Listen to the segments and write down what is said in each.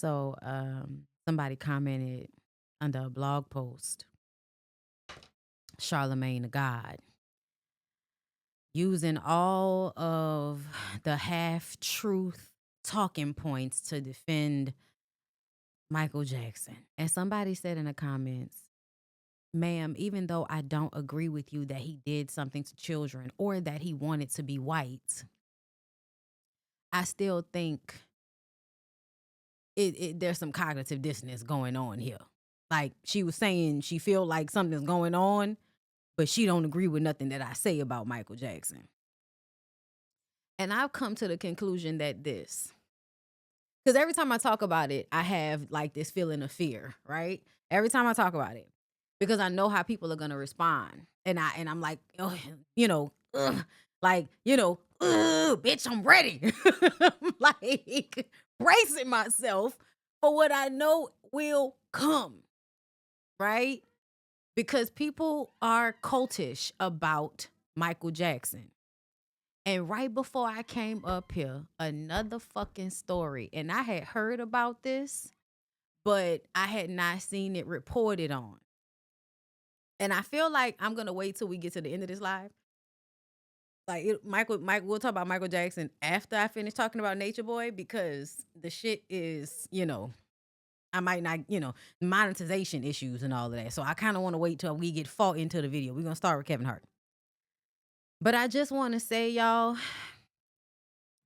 So somebody commented under a blog post, Charlemagne the God, using all of the half-truth talking points to defend Michael Jackson. And somebody said in the comments, ma'am, even though I don't agree with you that he did something to children or that he wanted to be white, I still think there's some cognitive dissonance going on here. Like she was saying, she feel like something's going on, but she don't agree with nothing that I say about Michael Jackson. And I've come to the conclusion that because every time I talk about it, I have like this feeling of fear, right? Every time I talk about it, because I know how people are gonna respond, and I'm like, oh, ugh, like bitch, I'm ready, I'm like bracing myself for what I know will come, right? Because people are cultish about Michael Jackson. And right before I came up here, another fucking story. And I had heard about this, but I had not seen it reported on. And I feel like I'm gonna wait till we get to the end of this live. Like Michael, we'll talk about Michael Jackson after I finish talking about Nature Boy because the shit is, I might not, monetization issues and all of that. So I kind of want to wait till we get far into the video. We're gonna start with Kevin Hart. But I just want to say, y'all,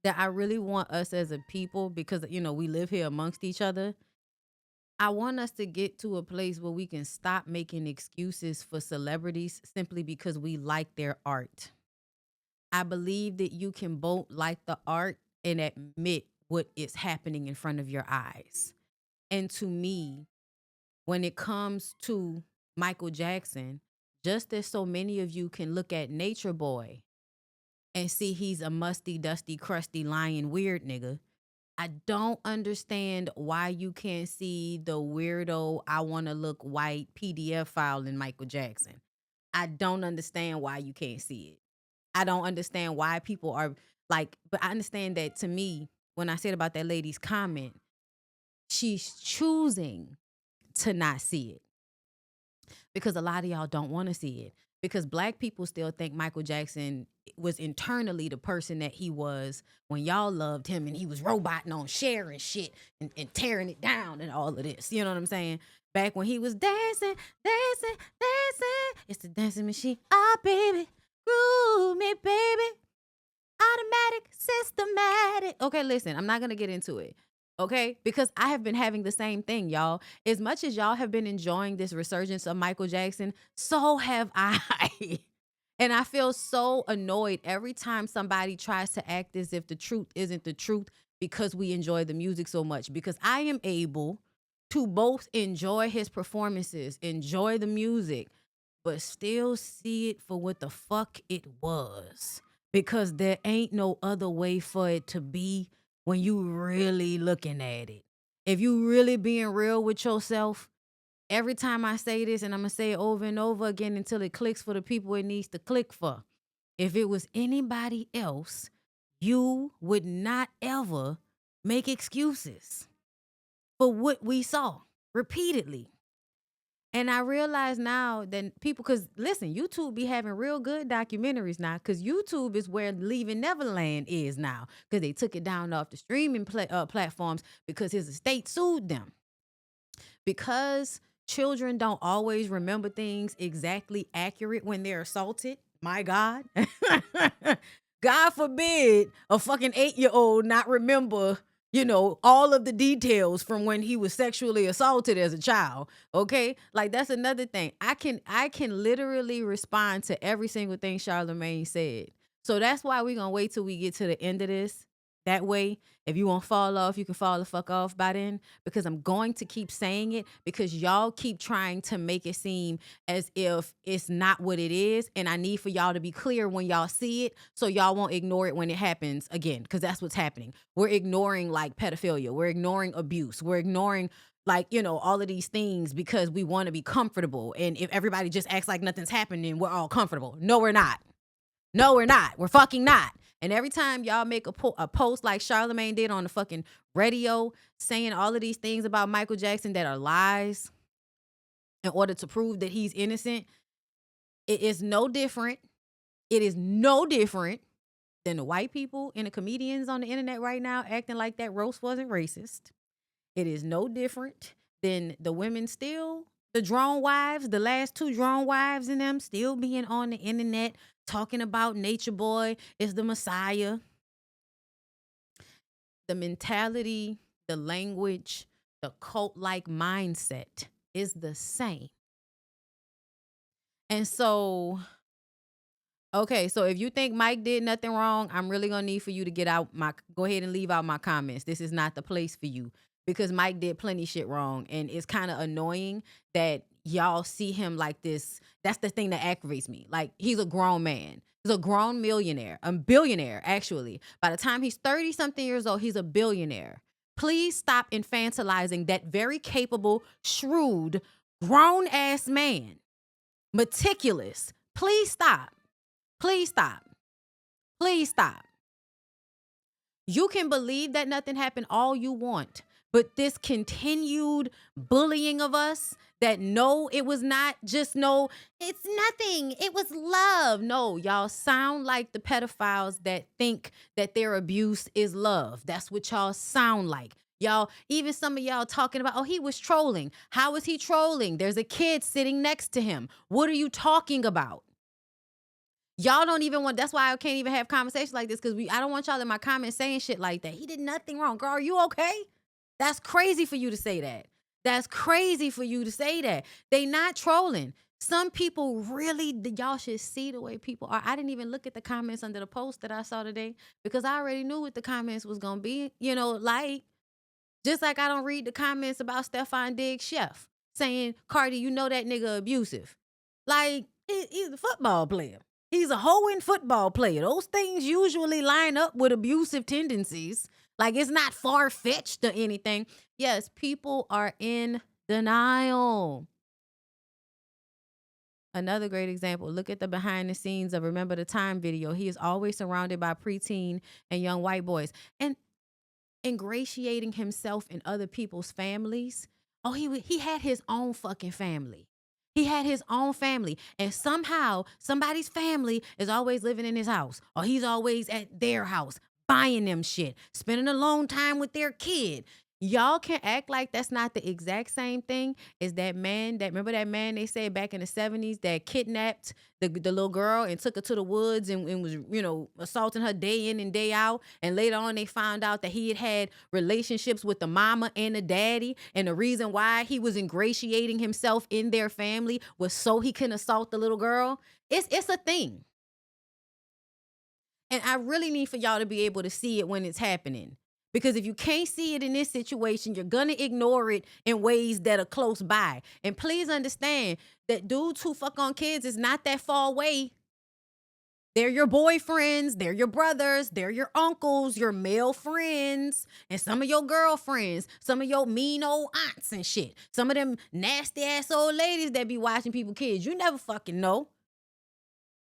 that I really want us as a people, because we live here amongst each other. I want us to get to a place where we can stop making excuses for celebrities simply because we like their art. I believe that you can both like the art and admit what is happening in front of your eyes. And to me, when it comes to Michael Jackson, just as so many of you can look at Nature Boy and see he's a musty, dusty, crusty, lying, weird nigga, I don't understand why you can't see the weirdo, I want to look white PDF file in Michael Jackson. I don't understand why you can't see it. I don't understand why people are like, but I understand that to me, when I said about that lady's comment, she's choosing to not see it because a lot of y'all don't want to see it. Because black people still think Michael Jackson was internally the person that he was when y'all loved him and he was roboting on Cher and shit and tearing it down and all of this. You know what I'm saying? Back when he was dancing, dancing, dancing. It's the dancing machine. Ah, baby. Groove me, baby. Automatic, systematic. Okay, listen, I'm not going to get into it. Okay, because I have been having the same thing, y'all. As much as y'all have been enjoying this resurgence of Michael Jackson, so have I. And I feel so annoyed every time somebody tries to act as if the truth isn't the truth because we enjoy the music so much. Because I am able to both enjoy his performances, enjoy the music, but still see it for what the fuck it was. Because there ain't no other way for it to be when you really looking at it. If you really being real with yourself, every time I say this, and I'm gonna say it over and over again until it clicks for the people it needs to click for. If it was anybody else, you would not ever make excuses for what we saw repeatedly. And I realize now that people, because listen, YouTube be having real good documentaries now, because YouTube is where Leaving Neverland is now, because they took it down off the streaming platforms because his estate sued them. Because children don't always remember things exactly accurate when they're assaulted. My God. God forbid a fucking 8-year-old not remember, all of the details from when he was sexually assaulted as a child. Okay? Like that's another thing. I can literally respond to every single thing Charlemagne said. So that's why we're gonna wait till we get to the end of this. That way, if you want to fall off, you can fall the fuck off by then, because I'm going to keep saying it because y'all keep trying to make it seem as if it's not what it is. And I need for y'all to be clear when y'all see it so y'all won't ignore it when it happens again, because that's what's happening. We're ignoring like pedophilia. We're ignoring abuse. We're ignoring like, all of these things because we want to be comfortable. And if everybody just acts like nothing's happening, we're all comfortable. No, we're not. No, we're not. We're fucking not. And every time y'all make a post like Charlamagne did on the fucking radio saying all of these things about Michael Jackson that are lies in order to prove that he's innocent, it is no different. It is no different than the white people and the comedians on the internet right now acting like that roast wasn't racist. It is no different than the women still, the drone wives, the last two drone wives in them still being on the internet talking about Nature Boy is the Messiah. The mentality, the language, the cult-like mindset is the same. And so, okay, so if you think Mike did nothing wrong, I'm really gonna need for you to go ahead and leave out my comments. This is not the place for you because Mike did plenty shit wrong, and it's kind of annoying that y'all see him like this. That's the thing that aggravates me. Like, he's a grown man. He's a grown millionaire, a billionaire, actually. By the time he's 30-something years old, he's a billionaire. Please stop infantilizing that very capable, shrewd, grown-ass man. Meticulous. Please stop. Please stop. Please stop. You can believe that nothing happened all you want, but this continued bullying of us that no, it was not just no, it's nothing. It was love. No, y'all sound like the pedophiles that think that their abuse is love. That's what y'all sound like. Y'all, even some of y'all talking about, oh, he was trolling. How was he trolling? There's a kid sitting next to him. What are you talking about? Y'all don't even want, that's why I can't even have conversations like this, because I don't want y'all in my comments saying shit like that. He did nothing wrong. Girl, are you okay? That's crazy for you to say that. That's crazy for you to say that. They not trolling. Some people really, y'all should see the way people are. I didn't even look at the comments under the post that I saw today because I already knew what the comments was going to be. You know, like, just like I don't read the comments about Stefan Diggs' chef saying, Cardi, you know that nigga abusive. Like, he's a football player. He's a hoeing football player. Those things usually line up with abusive tendencies. Like, it's not far-fetched or anything. Yes, people are in denial. Another great example, look at the behind the scenes of Remember the Time video. He is always surrounded by preteen and young white boys. And ingratiating himself in other people's families. Oh, he had his own fucking family. He had his own family. And somehow somebody's family is always living in his house, or he's always at their house buying them shit, spending alone time with their kid. Y'all can act like that's not the exact same thing as that man remember that man they said back in the 70s that kidnapped the little girl and took her to the woods and was, you know, assaulting her day in and day out. And later on they found out that he had relationships with the mama and the daddy. And the reason why he was ingratiating himself in their family was so he couldn't assault the little girl. It's a thing. And I really need for y'all to be able to see it when it's happening. Because if you can't see it in this situation, you're going to ignore it in ways that are close by. And please understand that dudes who fuck on kids is not that far away. They're your boyfriends, they're your brothers, they're your uncles, your male friends, and some of your girlfriends, some of your mean old aunts and shit. Some of them nasty ass old ladies that be watching people kids. You never fucking know.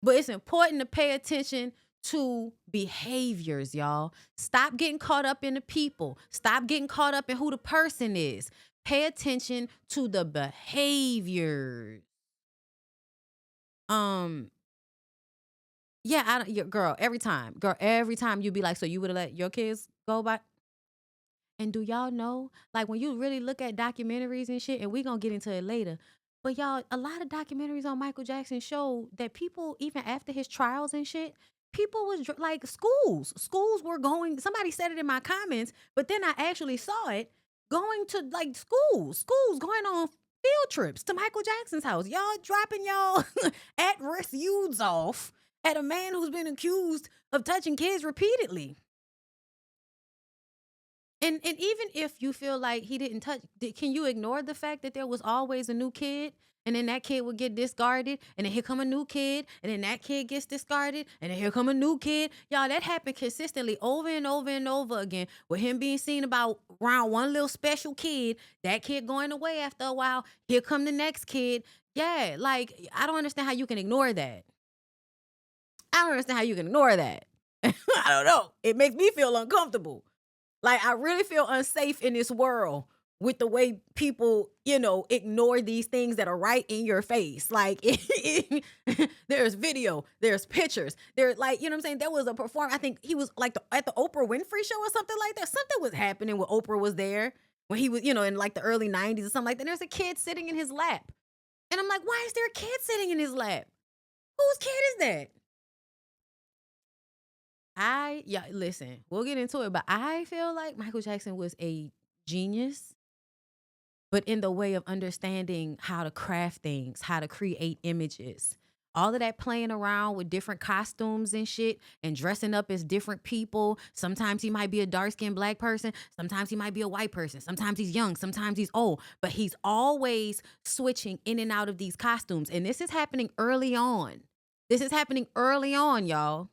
But it's important to pay attention to behaviors, y'all. Stop getting caught up in the people. Stop getting caught up in who the person is. Pay attention to the behaviors. Yeah, girl, every time you be like, so you would have let your kids go by? And do y'all know, like, when you really look at documentaries and shit, and we gonna get into it later, but y'all, a lot of documentaries on Michael Jackson show that people, even after his trials and shit, people was like, schools were going, somebody said it in my comments, but then I actually saw it, going to like schools going on field trips to Michael Jackson's house. Y'all dropping y'all at-risk youths off at a man who's been accused of touching kids repeatedly. And even if you feel like he didn't touch, can you ignore the fact that there was always a new kid, and then that kid would get discarded, and then here come a new kid, and then that kid gets discarded, and then here come a new kid? Y'all, that happened consistently over and over and over again, with him being seen about around one little special kid, that kid going away after a while, here come the next kid. Yeah, like, I don't understand how you can ignore that. I don't understand how you can ignore that. I don't know. It makes me feel uncomfortable. Like, I really feel unsafe in this world with the way people, ignore these things that are right in your face. Like, there's video, there's pictures, there's like, you know what I'm saying? There was a performer, I think he was like at the Oprah Winfrey show or something like that. Something was happening when Oprah was there, when he was, in like the early 90s or something like that. There's a kid sitting in his lap. And I'm like, why is there a kid sitting in his lap? Whose kid is that? Listen, we'll get into it, but I feel like Michael Jackson was a genius, but in the way of understanding how to craft things, how to create images. All of that playing around with different costumes and shit and dressing up as different people. Sometimes he might be a dark-skinned black person. Sometimes he might be a white person. Sometimes he's young. Sometimes he's old. But he's always switching in and out of these costumes. And this is happening early on. Y'all.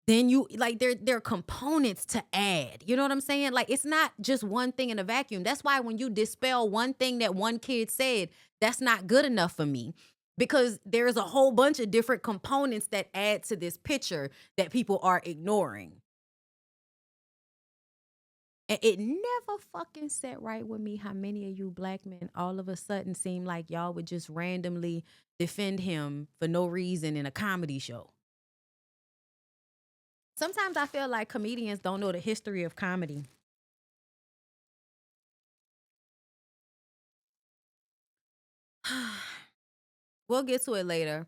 Then you like there are components to add. You know what I'm saying? Like, it's not just one thing in a vacuum. That's why when you dispel one thing that one kid said, that's not good enough for me, because there's a whole bunch of different components that add to this picture that people are ignoring. And it never fucking sat right with me how many of you black men all of a sudden seem like y'all would just randomly defend him for no reason in a comedy show. Sometimes I feel like comedians don't know the history of comedy. We'll get to it later.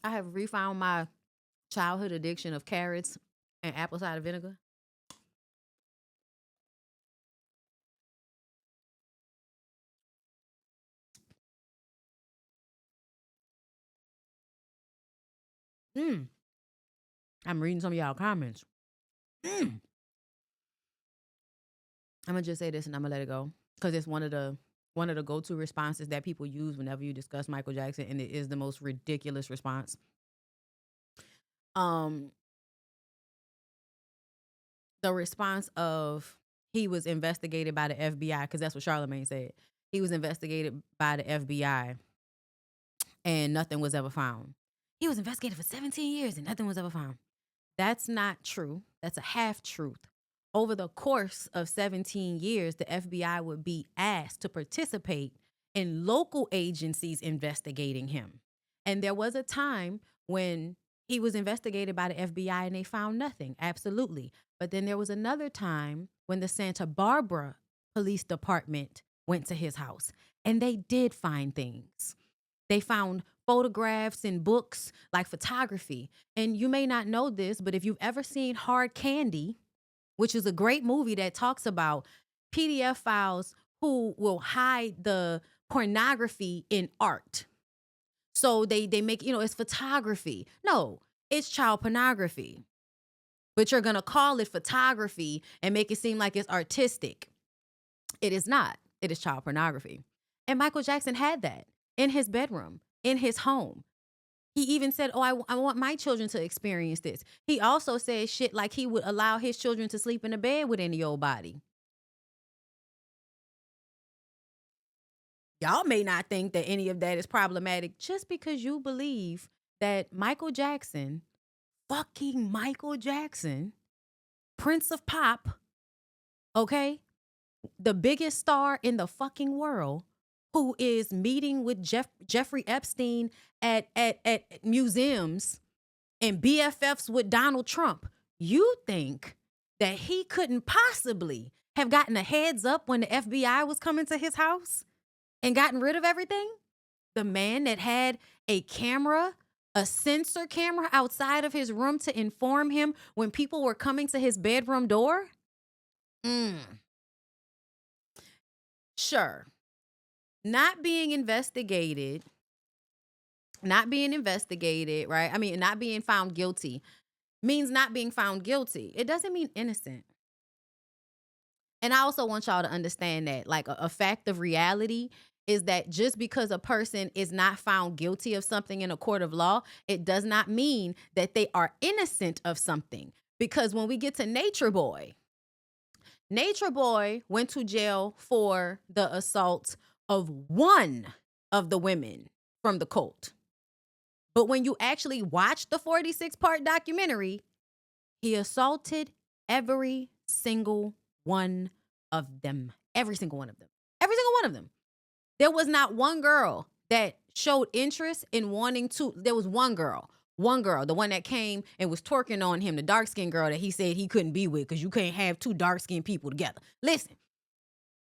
I have refound my childhood addiction of carrots and apple cider vinegar. Mm. I'm reading some of y'all comments. Mm. I'm gonna just say this and I'm gonna let it go, because it's one of the go-to responses that people use whenever you discuss Michael Jackson, and it is the most ridiculous response. Um, the response of, he was investigated by the FBI, because that's what Charlemagne said. He was investigated by the FBI and nothing was ever found. He was investigated for 17 years and nothing was ever found. That's not true. That's a half truth. Over the course of 17 years, the FBI would be asked to participate in local agencies investigating him. And there was a time when he was investigated by the FBI and they found nothing. Absolutely. But then there was another time when the Santa Barbara Police Department went to his house and they did find things. They found photographs and books, like photography. And you may not know this, but if you've ever seen Hard Candy, which is a great movie that talks about PDF files who will hide the pornography in art. So they make, it's photography. No, it's child pornography. But you're going to call it photography and make it seem like it's artistic. It is not. It is child pornography. And Michael Jackson had that in his bedroom, in his home. He even said, oh, I want my children to experience this. He also said shit like he would allow his children to sleep in a bed with any old body. Y'all may not think that any of that is problematic just because you believe that Michael Jackson, fucking Michael Jackson, Prince of Pop, okay, the biggest star in the fucking world, who is meeting with Jeffrey Epstein at museums and BFFs with Donald Trump. You think that he couldn't possibly have gotten a heads up when the FBI was coming to his house and gotten rid of everything? The man that had a camera, a sensor camera outside of his room to inform him when people were coming to his bedroom door? Sure. Not being investigated, right? I mean, not being found guilty means not being found guilty. It doesn't mean innocent. And I also want y'all to understand that, like, a fact of reality is that just because a person is not found guilty of something in a court of law, it does not mean that they are innocent of something. Because when we get to Nature Boy went to jail for the assault of one of the women from the cult. But when you actually watch the 46-part documentary, he assaulted every single one of them. Every single one of them. Every single one of them. There was not one girl that showed interest in wanting to. There was one girl, the one that came and was twerking on him, the dark-skinned girl that he said he couldn't be with because you can't have two dark-skinned people together. Listen,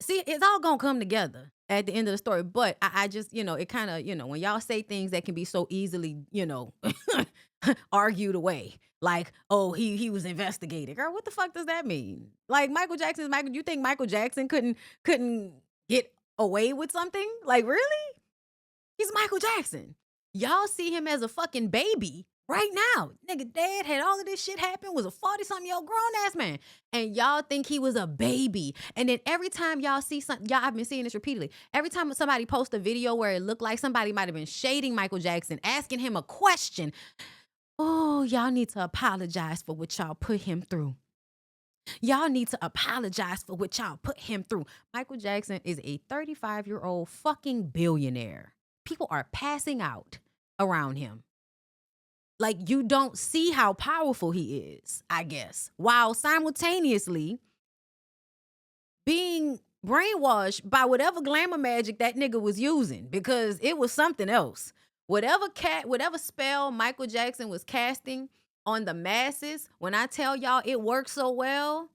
see, it's all going to come together at the end of the story. But I just, it kind of, when y'all say things that can be so easily, argued away. Like, oh, he was investigated. Girl, what the fuck does that mean? Like, Michael Jackson is Michael. You think Michael Jackson couldn't get away with something? Like, really? He's Michael Jackson. Y'all see him as a fucking baby right now. Nigga, dad had all of this shit happen, was a 40-something-year-old grown-ass man. And y'all think he was a baby. And then every time y'all see something, I've been seeing this repeatedly. Every time somebody posts a video where it looked like somebody might have been shading Michael Jackson, asking him a question, oh, y'all need to apologize for what y'all put him through. Y'all need to apologize for what y'all put him through. Michael Jackson is a 35-year-old fucking billionaire. People are passing out around him. Like, you don't see how powerful he is, I guess, while simultaneously being brainwashed by whatever glamour magic that nigga was using, because it was something else. Whatever spell Michael Jackson was casting on the masses, when I tell y'all it works so well,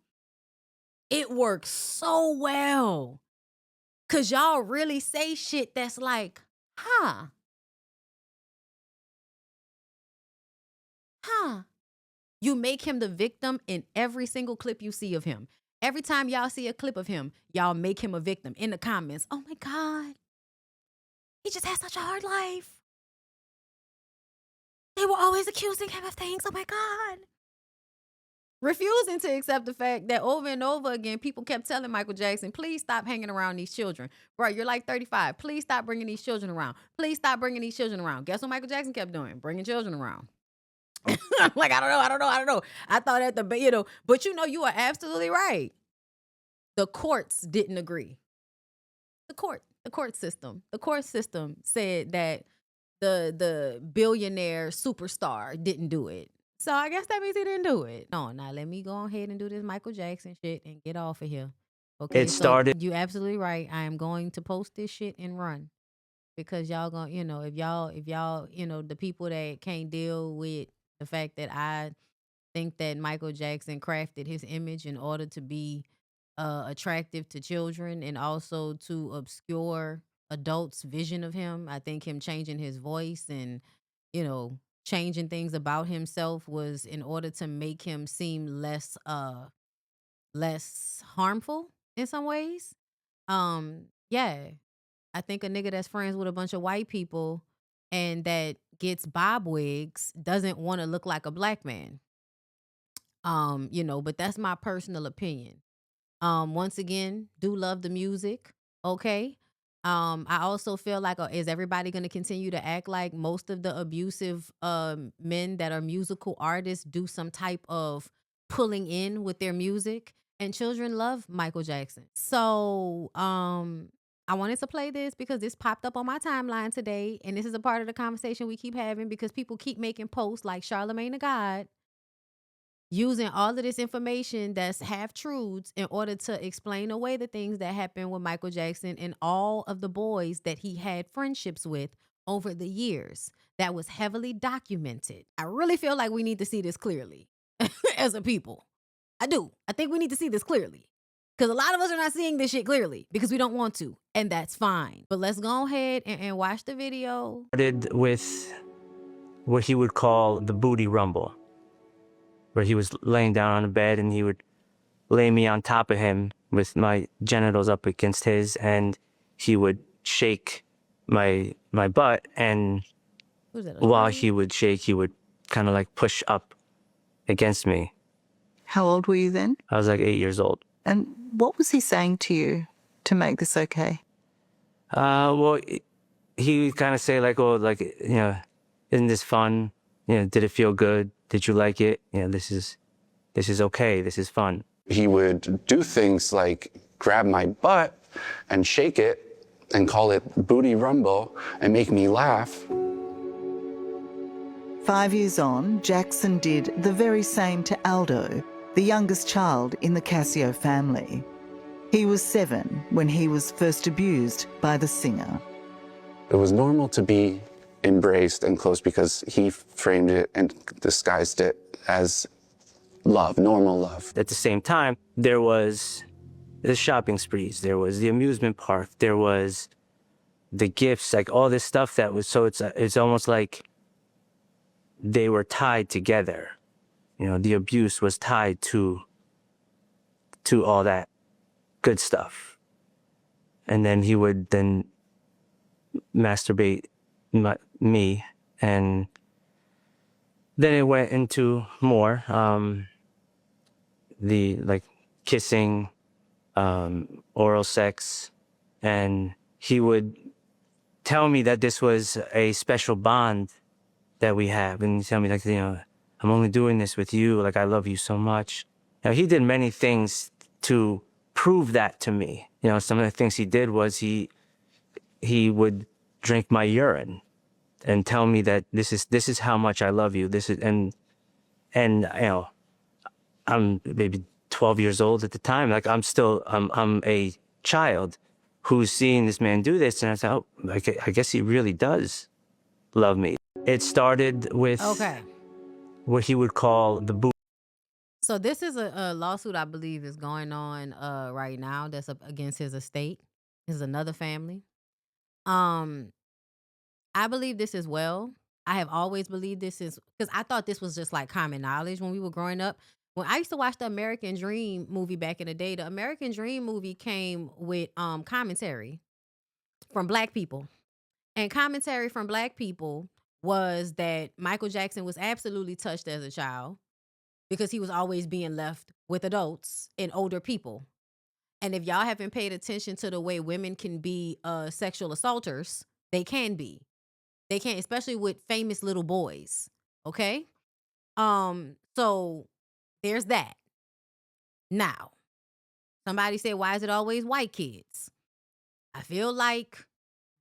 it works so well. Cause y'all really say shit that's like, huh. You make him the victim in every single clip you see of him. Every time y'all see a clip of him, y'all make him a victim in the comments. Oh my God. He just has such a hard life. They were always accusing him of things. Oh my God. Refusing to accept the fact that over and over again, people kept telling Michael Jackson, please stop hanging around these children. Bro, you're like 35. Please stop bringing these children around. Please stop bringing these children around. Guess what Michael Jackson kept doing? Bringing children around. Like, I don't know. I thought at the, but you are absolutely right. The courts didn't agree. The court system said that the billionaire superstar didn't do it. So I guess that means he didn't do it. No, now let me go ahead and do this Michael Jackson shit and get off of here. Okay, it started. So you absolutely right. I am going to post this shit and run. Because y'all gonna, if y'all, the people that can't deal with the fact that I think that Michael Jackson crafted his image in order to be attractive to children and also to obscure adults' vision of him. I think him changing his voice and, changing things about himself was in order to make him seem less harmful in some ways. Yeah. I think a nigga that's friends with a bunch of white people and that gets bob wigs doesn't want to look like a black man. But that's my personal opinion. Once again, do love the music. Okay. I also feel like, is everybody going to continue to act like most of the abusive men that are musical artists do some type of pulling in with their music? And children love Michael Jackson. So, I wanted to play this because this popped up on my timeline today. And this is a part of the conversation we keep having because people keep making posts like Charlemagne the God, using all of this information that's half truths in order to explain away the things that happened with Michael Jackson and all of the boys that he had friendships with over the years. That was heavily documented. I really feel like we need to see this clearly as a people. I do. I think we need to see this clearly. Because a lot of us are not seeing this shit clearly because we don't want to. And that's fine. But let's go ahead and watch the video. Started with what he would call the booty rumble, where he was laying down on the bed and he would lay me on top of him with my genitals up against his, and he would shake my butt, and while he would shake, he would kind of like push up against me. How old were you then? I was like 8 years old. And what was he saying to you to make this okay? Well, he would kind of say like, oh, like, isn't this fun? Did it feel good? Did you like it? This is okay. This is fun. He would do things like grab my butt and shake it and call it Booty Rumble and make me laugh. 5 years on, Jackson did the very same to Aldo, the youngest child in the Cascio family. He was 7 when he was first abused by the singer. It was normal to be embraced and close because he framed it and disguised it as love, normal love. At the same time, there was the shopping sprees, there was the amusement park, there was the gifts, like all this stuff that was, so it's almost like they were tied together. You know, the abuse was tied to all that good stuff. And then he would then masturbate me, and then it went into more, the like kissing, oral sex, and he would tell me that this was a special bond that we have, and he'd tell me, like, you know, I'm only doing this with you, like I love you so much. Now, he did many things to prove that to me. You know, some of the things he did was he would drink my urine and tell me that this is how much I love you. This is, and you know, I'm maybe 12 years old at the time. Like I'm a child who's seeing this man do this, and I thought, oh, I guess he really does love me. It started with what he would call the boo. So this is a lawsuit I believe is going on right now that's up against his estate. This is another family. I believe this as well. I have always believed this is because I thought this was just like common knowledge when we were growing up. When I used to watch the American Dream movie back in the day, the American Dream movie came with commentary from Black people. And commentary from Black people was that Michael Jackson was absolutely touched as a child because he was always being left with adults and older people. And if y'all haven't paid attention to the way women can be sexual assaulters, they can be. They can, especially with famous little boys. Okay? So there's that. Now, somebody said, why is it always white kids? I feel like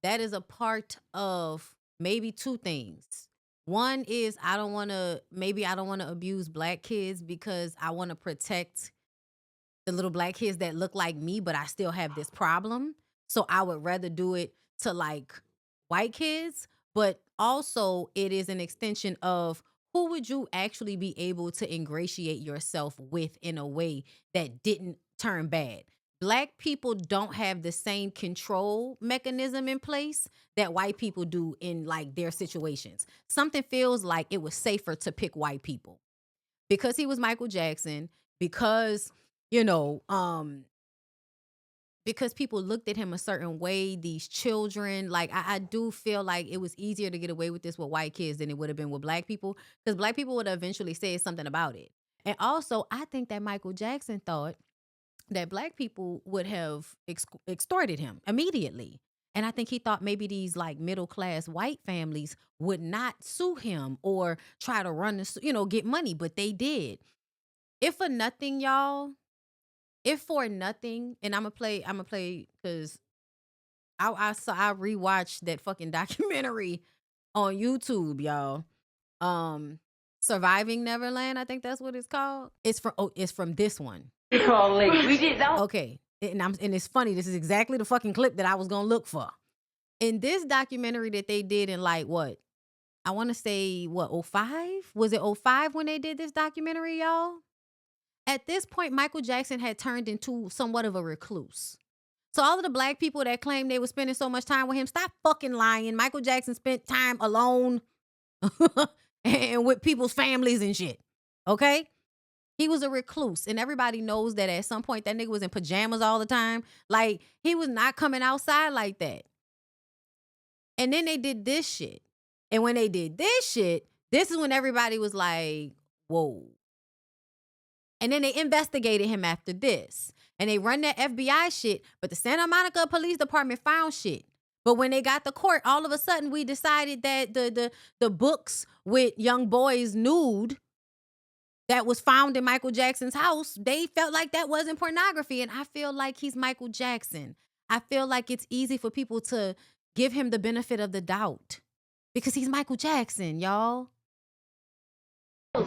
that is a part of maybe two things. One is I don't want to abuse Black kids because I want to protect the little Black kids that look like me, but I still have this problem. So I would rather do it to like white kids, but also it is an extension of who would you actually be able to ingratiate yourself with in a way that didn't turn bad. Black people don't have the same control mechanism in place that white people do in like their situations. Something feels like it was safer to pick white people because he was Michael Jackson, because you know, because people looked at him a certain way, these children, like I do feel like it was easier to get away with this with white kids than it would have been with Black people, because Black people would have eventually said something about it. And also, I think that Michael Jackson thought that Black people would have extorted him immediately. And I think he thought maybe these like middle class white families would not sue him or try to run the, get money, but they did. If for nothing, y'all, and I'm gonna play because I rewatched that fucking documentary on YouTube, y'all. Surviving Neverland, I think that's what it's called. It's from this one. Okay, and it's funny. This is exactly the fucking clip that I was gonna look for. In this documentary that they did in like what? I want to say what, 05? Was it 05 when they did this documentary, y'all? At this point, Michael Jackson had turned into somewhat of a recluse. So all of the Black people that claimed they were spending so much time with him, stop fucking lying. Michael Jackson spent time alone and with people's families and shit. Okay? He was a recluse, and everybody knows that at some point that nigga was in pajamas all the time. Like, he was not coming outside like that. And then they did this shit. And when they did this shit, this is when everybody was like, whoa. And then they investigated him after this. And they run that FBI shit, but the Santa Monica Police Department found shit. But when they got to court, all of a sudden we decided that the books with young boys nude that was found in Michael Jackson's house, they felt like that wasn't pornography. And I feel like he's Michael Jackson. I feel like it's easy for people to give him the benefit of the doubt because he's Michael Jackson, y'all.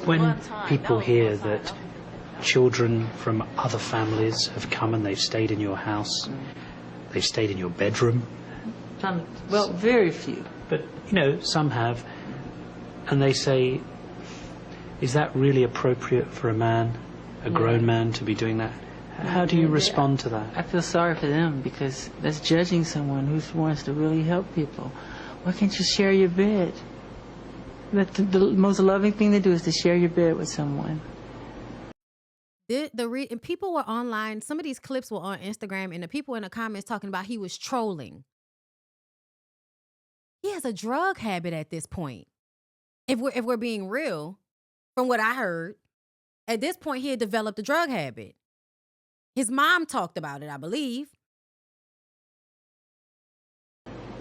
When people hear that children from other families have come and they've stayed in your house, they've stayed in your bedroom. Well, very few. But, you know, some have. And they say, is that really appropriate for a man, a grown man, to be doing that? How do you respond to that? I feel sorry for them because that's judging someone who wants to really help people. Why can't you share your bed? The most loving thing to do is to share your bed with someone. And people were online. Some of these clips were on Instagram, and the people in the comments talking about he was trolling. He has a drug habit at this point. If we're being real, from what I heard, at this point he had developed a drug habit. His mom talked about it, I believe.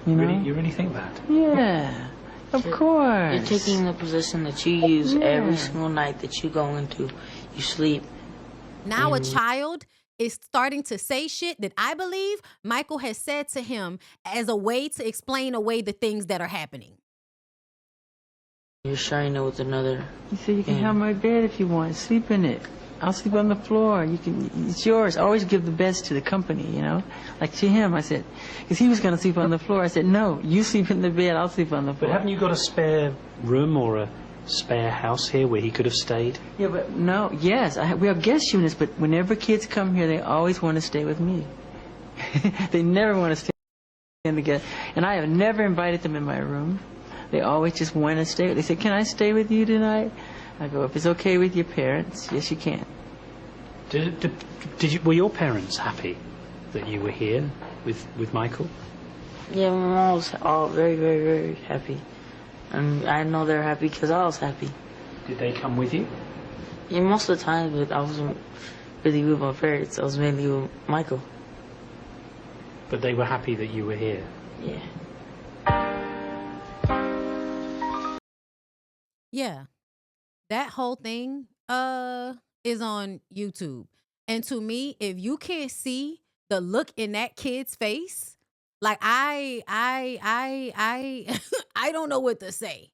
You know? You really think that? Yeah, of course. You're taking the position that you use every single night that you go into. You sleep. Now a child is starting to say shit that I believe Michael has said to him as a way to explain away the things that are happening. You're sharing it with another. You said you can have my bed if you want. Sleep in it. I'll sleep on the floor. You can. It's yours. Always give the best to the company, you know? Like to him, I said, because he was going to sleep on the floor. I said, no, you sleep in the bed, I'll sleep on the floor. But haven't you got a spare room or a spare house here where he could have stayed? Yeah, but no, yes, we have guest units, but whenever kids come here, they always want to stay with me. They never want to stay in the guest. And I have never invited them in my room. They always just want to stay. They say, can I stay with you tonight? I go, if it's okay with your parents, yes, you can. Were your parents happy that you were here with Michael? Yeah, my mom was all very, very, very happy. And I know they're happy because I was happy. Did they come with you? Yeah, most of the time, but I wasn't really with my parents. I was mainly with Michael. But they were happy that you were here? Yeah. Yeah. That whole thing is on YouTube. And to me, if you can't see the look in that kid's face, like I I don't know what to say.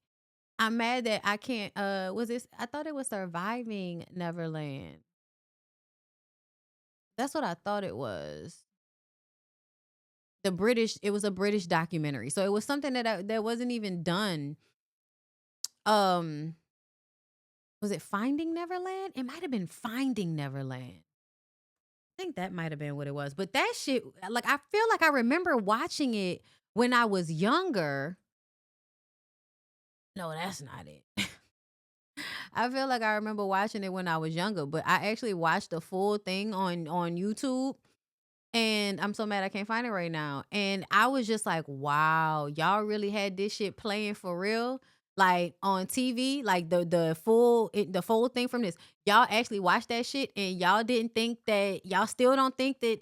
I'm mad that I can't was this I thought it was Surviving Neverland. That's what I thought it was. It was a British documentary. So it was something that wasn't even done. Was it Finding Neverland? It might have been Finding Neverland. I think that might have been what it was. But that shit, like, I feel like I remember watching it when I was younger. No, that's not it. I feel like I remember watching it when I was younger, but I actually watched the full thing on YouTube. And I'm so mad I can't find it right now. And I was just like, wow, y'all really had this shit playing for real? Like on TV, like the full thing from this. Y'all actually watched that shit and y'all didn't think that, y'all still don't think that,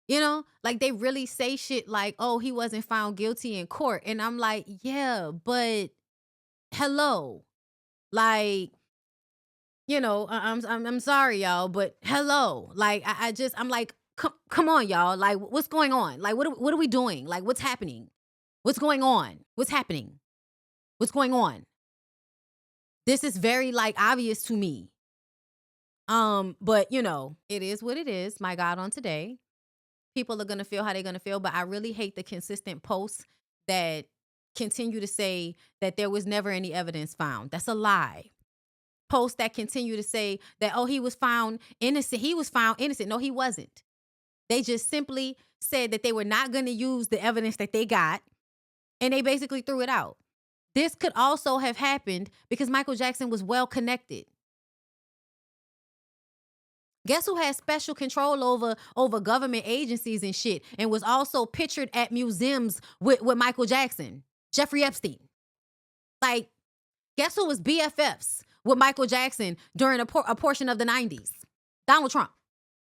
you know, like they really say shit like, oh, he wasn't found guilty in court. And I'm like, yeah, but hello. Like, you know, I'm sorry, y'all, but hello. Like I'm like, come on, y'all. Like, what's going on? Like, what are we doing? Like, what's happening? What's going on? What's happening? What's going on? This is very like obvious to me. But you know, it is what it is. My God, on today, people are gonna feel how they're gonna feel. But I really hate the consistent posts that continue to say that there was never any evidence found. That's a lie. Posts that continue to say that, oh, he was found innocent. He was found innocent. No, he wasn't. They just simply said that they were not going to use the evidence that they got, and they basically threw it out. This could also have happened because Michael Jackson was well connected. Guess who has special control over government agencies and shit and was also pictured at museums with Michael Jackson? Jeffrey Epstein. Like, guess who was BFFs with Michael Jackson during a portion of the 90s? Donald Trump.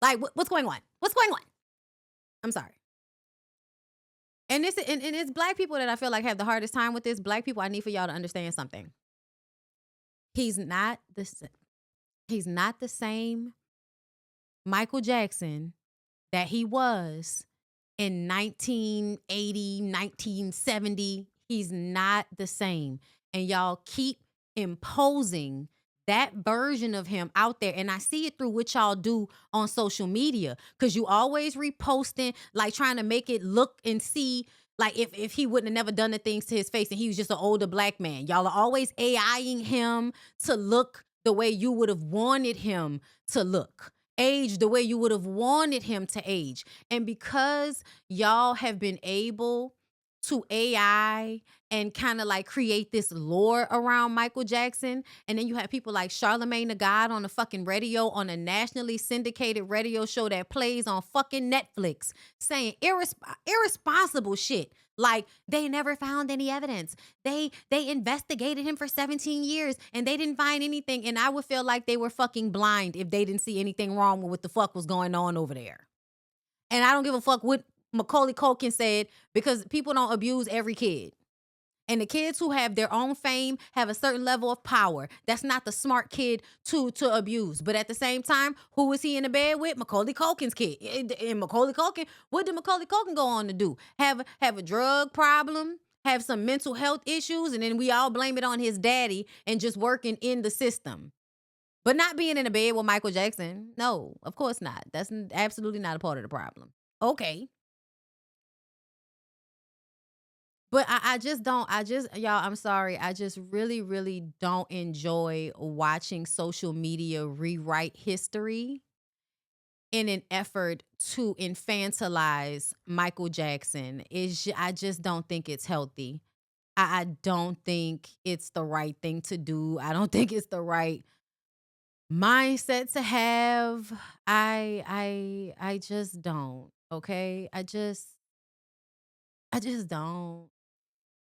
Like, what's going on? What's going on? I'm sorry. And it's black people that I feel like have the hardest time with this. Black people, I need for y'all to understand something. He's not the same Michael Jackson that he was in 1980, 1970. He's not the same. And y'all keep imposing that version of him out there. And I see it through what y'all do on social media. Because you always reposting, like trying to make it look and see like if he wouldn't have never done the things to his face and he was just an older black man. Y'all are always AIing him to look the way you would have wanted him to look. Age the way you would have wanted him to age. And because y'all have been able to AI and kind of like create this lore around Michael Jackson. And then you have people like Charlemagne the God on the fucking radio, on a nationally syndicated radio show that plays on fucking Netflix, saying irresponsible shit. Like they never found any evidence. They investigated him for 17 years and they didn't find anything. And I would feel like they were fucking blind if they didn't see anything wrong with what the fuck was going on over there. And I don't give a fuck what Macaulay Culkin said, because people don't abuse every kid. And the kids who have their own fame have a certain level of power. That's not the smart kid to abuse. But at the same time, who was he in the bed with? Macaulay Culkin's kid. And Macaulay Culkin, what did Macaulay Culkin go on to do? Have a drug problem, have some mental health issues, and then we all blame it on his daddy and just working in the system. But not being in the bed with Michael Jackson. No, of course not. That's absolutely not a part of the problem. Okay. But I just don't, y'all, I'm sorry. I just really, really don't enjoy watching social media rewrite history in an effort to infantilize Michael Jackson. I just don't think it's healthy. I don't think it's the right thing to do. I don't think it's the right mindset to have. I just don't. Okay? I just don't.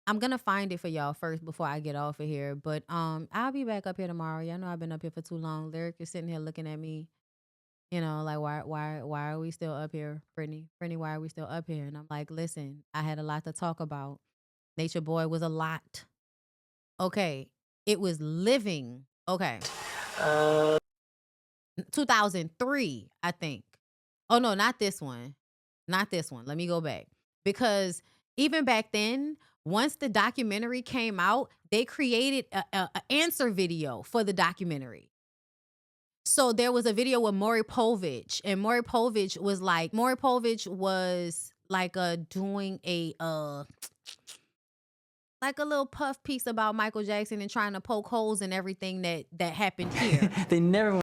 I'm gonna find it for y'all first before I get off of here. But I'll be back up here tomorrow. Y'all know I've been up here for too long. Lyric is sitting here looking at me, you know, like why are we still up here, Brittany? Brittany, why are we still up here? And I'm like, listen, I had a lot to talk about. Nature Boy was a lot. Okay. It was living. Okay. 2003, I think. Oh no, not this one. Not this one. Let me go back. Because even back then, once the documentary came out, they created a answer video for the documentary. So there was a video with Maury Povich, and Maury Povich was like doing a like a little puff piece about Michael Jackson and trying to poke holes in everything that happened here. They never.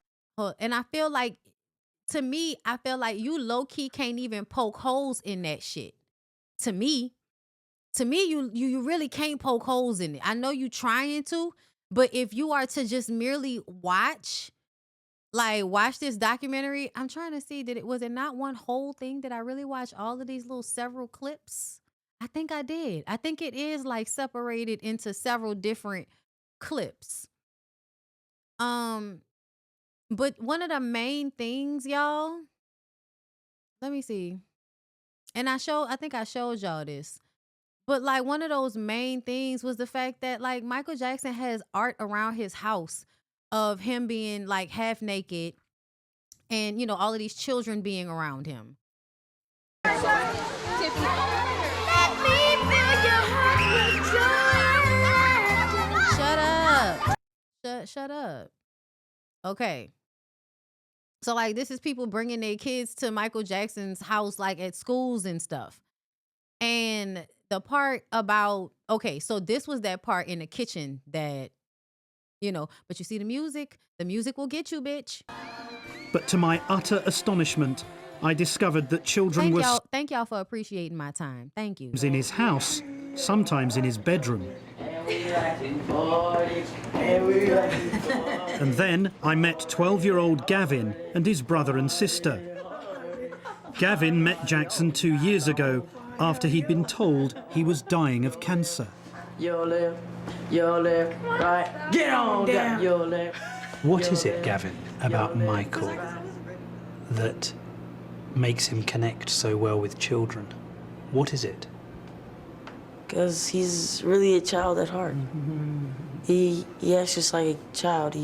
And I feel like, to me, you low key can't even poke holes in that shit. To me, you really can't poke holes in it. I know you trying to, but if you are to just merely watch this documentary, I'm trying to see, was it not one whole thing? Did I really watch all of these little several clips? I think I did. I think it is like separated into several different clips. But one of the main things, y'all, let me see. And I think I showed y'all this. But like one of those main things was the fact that like Michael Jackson has art around his house of him being like half naked and, you know, all of these children being around him. Let me fill your heart with joy. Shut up. Shut up. Okay. So like this is people bringing their kids to Michael Jackson's house like at schools and stuff. And the part about, okay, so this was that part in the kitchen that, you know, but you see the music will get you, bitch. But to my utter astonishment, I discovered that children were... Thank y'all for appreciating my time. Thank you. ...in his house, sometimes in his bedroom. And then I met 12-year-old Gavin and his brother and sister. Gavin met Jackson 2 years ago after he'd been told he was dying of cancer. Your left, right, get on down. Your left. What is it, Gavin, about Michael that makes him connect so well with children? What is it? Because he's really a child at heart. He acts just like a child.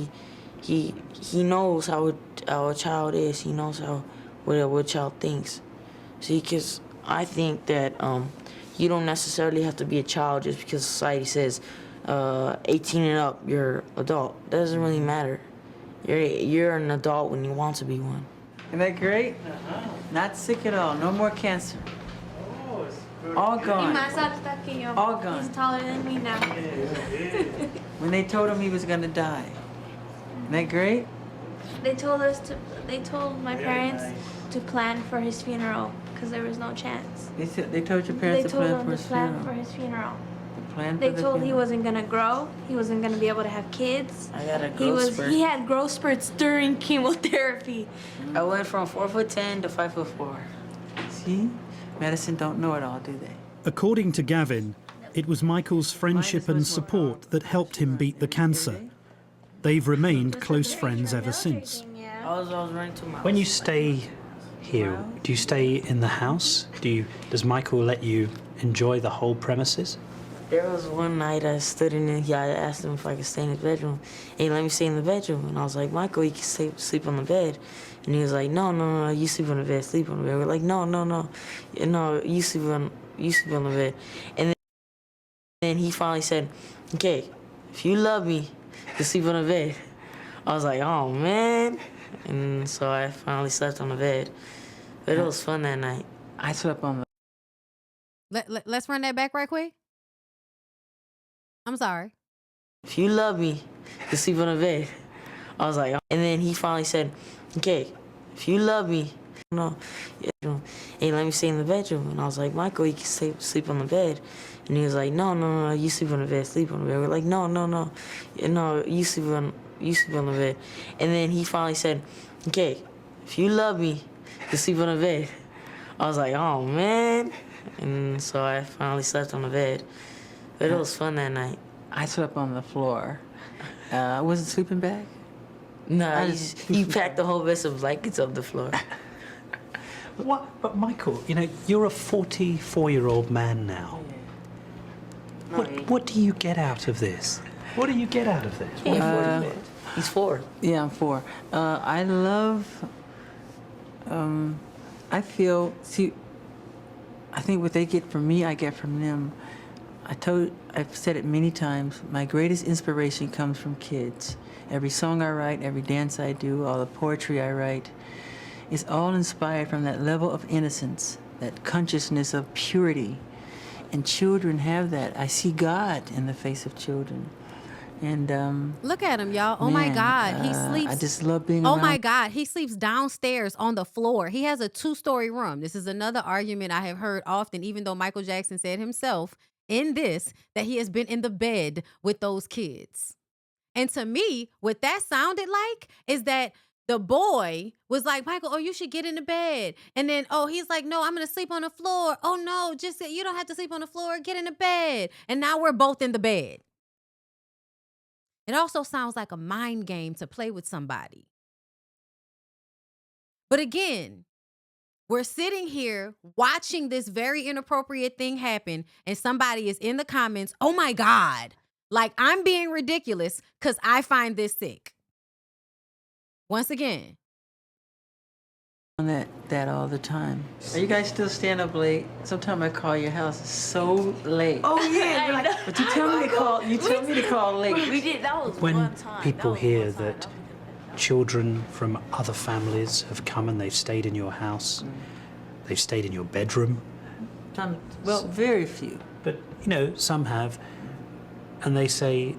He knows how a child is. He knows what a child thinks. See, because I think that you don't necessarily have to be a child just because society says 18 and up, you're adult. That doesn't really matter. You're an adult when you want to be one. Isn't that great? Not sick at all. No more cancer. All gone. All gone. He's taller than me now. When they told him he was gonna die. Isn't that great? They told my parents to plan for his funeral because there was no chance. They told your parents to plan for his funeral. For his funeral. Plan They for the told he funeral. wasn't gonna grow. He wasn't gonna be able to have kids. I got a growth spurt. He had growth spurts during chemotherapy. I went from 4'10" to 5'4". See? Medicine don't know it all, do they? According to Gavin, it was Michael's friendship and support that helped him beat the cancer. They've remained close friends ever since. I was running to my When you stay here, do you stay in the house? Does Michael let you enjoy the whole premises? There was one night I stood in it. I asked him if I could stay in his bedroom. And he let me stay in the bedroom. And I was like, Michael, you can sleep on the bed. And he was like, no, you sleep on the bed, sleep on the bed. We're like, no, you sleep on the bed. And then he finally said, okay, if you love me, you sleep on the bed. I was like, oh, man. And so I finally slept on the bed. But it was fun that night. I slept on the... Let's run that back right quick. I'm sorry. If you love me, you sleep on the bed. I was like, and then he finally said, okay, if you love me, no. And he let me stay in the bedroom. And I was like, Michael, you can sleep on the bed. And he was like, no, you sleep on the bed, sleep on the bed. We're like, no, you sleep on the bed. And then he finally said, okay, if you love me, you sleep on the bed. I was like, oh, man. And so I finally slept on the bed. But it was fun that night. I slept on the floor. I wasn't sleeping bag? No, you packed the whole mess of blankets on the floor. What? But Michael, you're a 44-year-old man now. What do you get out of this? What do you get out of this? He's 4. Yeah, I'm 4. I love... I feel... See, I think what they get from me, I get from them. I've said it many times, my greatest inspiration comes from kids. Every song I write, every dance I do, all the poetry I write, is all inspired from that level of innocence, that consciousness of purity. And children have that. I see God in the face of children. And look at him, y'all. Oh my God, he sleeps. I just love being Oh around. my God, he sleeps downstairs on the floor. He has a 2-story room. This is another argument I have heard often, even though Michael Jackson said himself in this that he has been in the bed with those kids. And to me, what that sounded like is that the boy was like, Michael, oh, you should get in the bed. And then, oh, he's like, no, I'm going to sleep on the floor. Oh, no, you don't have to sleep on the floor. Get in the bed. And now we're both in the bed. It also sounds like a mind game to play with somebody. But again, we're sitting here watching this very inappropriate thing happen, and somebody is in the comments, oh my God, like I'm being ridiculous because I find this sick. Once again. On that all the time. Are you guys still staying up late? Sometimes I call your house, it's so late. Oh, yeah. You're like, but you tell me to call late. We did. That was When one time. people hear that children from other families have come and they've stayed in your house, they've stayed in your bedroom. Well, very few. But, some have. And they say,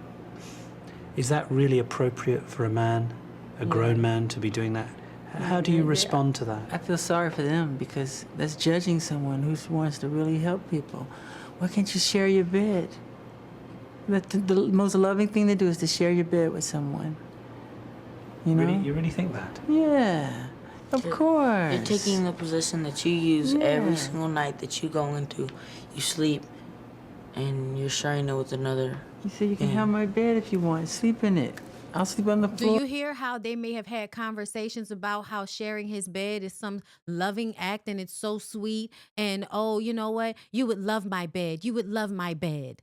is that really appropriate for a man, a grown man, to be doing that? How do you respond to that? I feel sorry for them because that's judging someone who wants to really help people. Why can't you share your bed? The most loving thing to do is to share your bed with someone. You know? You really think that? Yeah, of course. You're taking the position that you use every single night that you go into. You sleep, and you're sharing it with another. You say you can have my bed if you want. Sleep in it. I'll sleep on the Do floor. you hear how they may have had conversations about how sharing his bed is some loving act and it's so sweet? And, oh, you know what? You would love my bed. You would love my bed.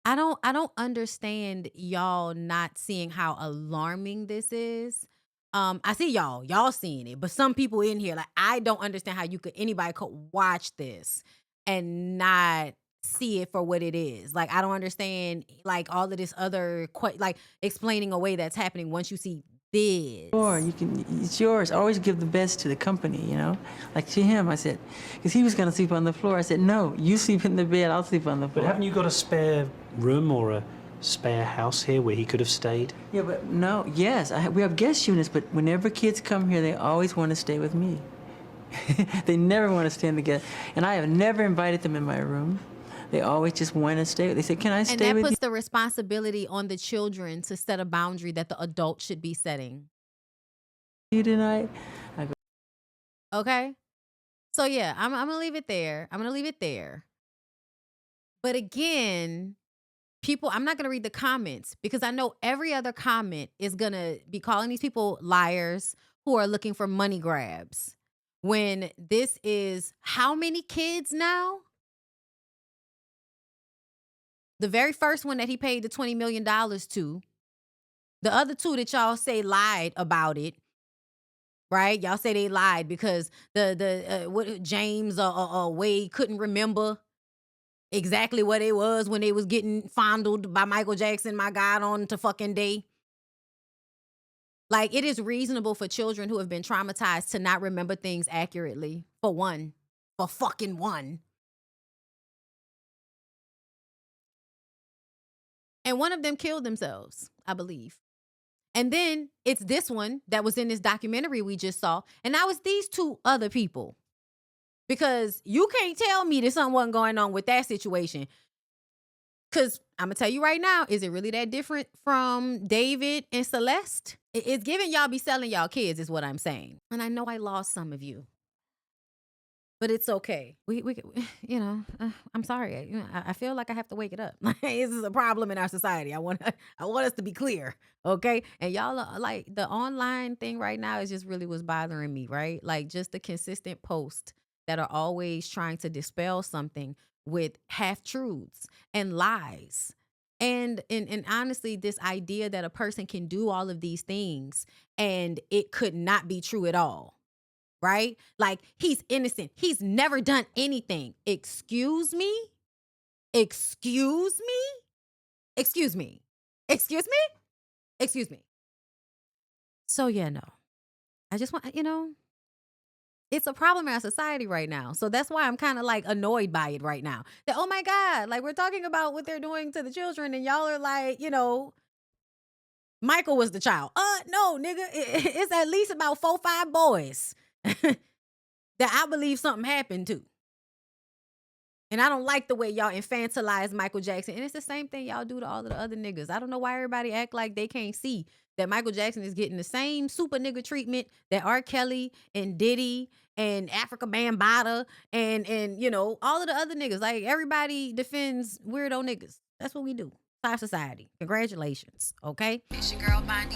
I don't understand y'all not seeing how alarming this is. I see y'all seeing it, but some people in here, like, I don't understand how anybody could watch this and not see it for what it is. Like, I don't understand, like, all of this other, like, explaining away that's happening once you see this. Or it's yours. Always give the best to the company, you know? Like to him, I said, because he was going to sleep on the floor. I said, no, you sleep in the bed, I'll sleep on the floor. But haven't you got a spare room or a spare house here where he could have stayed? Yeah, but no, yes, we have guest units, but whenever kids come here, they always want to stay with me. They never want to stay in the guest. And I have never invited them in my room. They always just want to stay. They say, can I stay with you? And that puts the responsibility on the children to set a boundary that the adult should be setting. Tonight? I go, Okay? So yeah, I'm gonna leave it there. I'm gonna leave it there. But again, people, I'm not gonna read the comments because I know every other comment is gonna be calling these people liars who are looking for money grabs. When this is how many kids now? The very first one that he paid the $20 million to, the other two that y'all say lied about it, right? Y'all say they lied because James or Wade couldn't remember exactly what it was when they was getting fondled by Michael Jackson, my God, on to fucking day. Like, it is reasonable for children who have been traumatized to not remember things accurately. For fucking one. And one of them killed themselves, I believe. And then it's this one that was in this documentary we just saw. And now it's these two other people. Because you can't tell me that something wasn't going on with that situation. Because I'm going to tell you right now, is it really that different from David and Celeste? It's giving y'all be selling y'all kids is what I'm saying. And I know I lost some of you. But it's okay. We you know, I'm sorry. I feel like I have to wake it up. This is a problem in our society. I want us to be clear, okay? And y'all are, like, the online thing right now is just really what's bothering me, right? Like, just the consistent posts that are always trying to dispel something with half truths and lies. And honestly, this idea that a person can do all of these things and it could not be true at all. Right? Like, he's innocent. He's never done anything. Excuse me? Excuse me? Excuse me? Excuse me? Excuse me? So, yeah, no. I just want, it's a problem in our society right now. So that's why I'm kind of like annoyed by it right now. That, oh my God, like, we're talking about what they're doing to the children and y'all are like, Michael was the child. No, nigga. It's at least about 4 or 5 boys. That I believe something happened to. And I don't like the way y'all infantilize Michael Jackson. And it's the same thing y'all do to all of the other niggas. I don't know why everybody act like they can't see that Michael Jackson is getting the same super nigga treatment that R. Kelly and Diddy and Africa Bambaataa and all of the other niggas. Like, everybody defends weirdo niggas. That's what we do. It's our society. Congratulations. Okay? It's your girl Bondi.